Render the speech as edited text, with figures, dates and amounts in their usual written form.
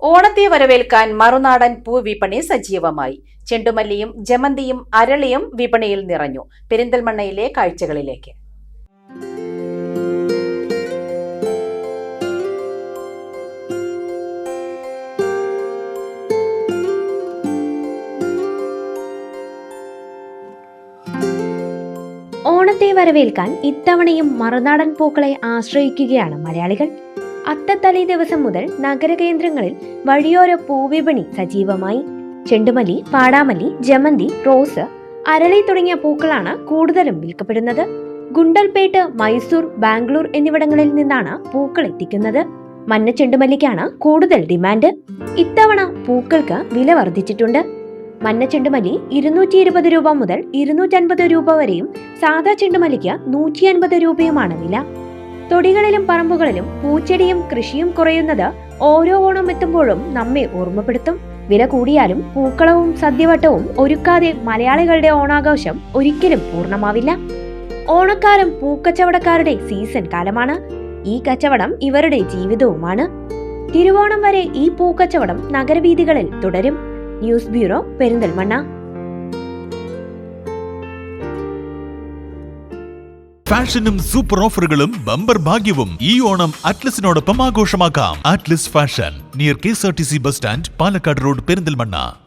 ഓണത്തെ വരവേൽക്കാൻ മറുനാടൻ പൂവിപണി സജീവമായി. ചെണ്ടുമല്ലിയും ജമന്തിയും അരളിയും വിപണിയിൽ നിറഞ്ഞു. പെരിന്തൽമണ്ണയിലെ കാഴ്ചകളിലേക്ക്. ഓണത്തെ വരവേൽക്കാൻ ഇത്തവണയും മറുനാടൻ പൂക്കളെ ആശ്രയിക്കുകയാണ് മലയാളികൾ. അത്തത്തലേ ദിവസം മുതൽ നഗരകേന്ദ്രങ്ങളിൽ വഴിയോര പൂവിപണി സജീവമായി. ചെണ്ടുമല്ലി, പാടാമല്ലി, ജമന്തി, റോസ്, അരളി തുടങ്ങിയ പൂക്കളാണ് കൂടുതലും വിൽക്കപ്പെടുന്നത്. ഗുണ്ടൽപേട്ട്, മൈസൂർ, ബാംഗ്ലൂർ എന്നിവിടങ്ങളിൽ നിന്നാണ് പൂക്കൾ എത്തിക്കുന്നത്. മഞ്ഞ ചെണ്ടുമല്ലിക്കാണ് കൂടുതൽ ഡിമാൻഡ്. ഇത്തവണ പൂക്കൾക്ക് വില വർദ്ധിച്ചിട്ടുണ്ട്. മഞ്ഞ ചെണ്ടുമല്ലി 220 രൂപ മുതൽ 250 രൂപ വരെയും സാധാ ചെണ്ടുമല്ലിക്ക് 150 രൂപയുമാണ് വില. തൊടികളിലും പറമ്പുകളിലും പൂച്ചെടിയും കൃഷിയും കുറയുന്നത് ഓരോ ഓണം എത്തുമ്പോഴും നമ്മെ ഓർമ്മപ്പെടുത്തും. വില കൂടിയാലും പൂക്കളവും സദ്യവട്ടവും ഒരുക്കാതെ മലയാളികളുടെ ഓണാഘോഷം ഒരിക്കലും പൂർണ്ണമാവില്ല. ഓണക്കാലം പൂക്കച്ചവടക്കാരുടെ സീസൺ കാലമാണ്. ഈ കച്ചവടം ഇവരുടെ ജീവിതവുമാണ്. തിരുവോണം വരെ ഈ പൂക്കച്ചവടം നഗരവീഥികളിൽ തുടരും. News bureau, Perinthalmanna. ഫാഷനും സൂപ്പർ ഓഫറുകളും ബമ്പർ ഭാഗ്യവും ഈ ഓണം അറ്റ്ലസിനോടൊപ്പം ആഘോഷമാക്കാം. Atlas fashion, near KSRTC bus stand, Palakkad road, Perinthalmanna.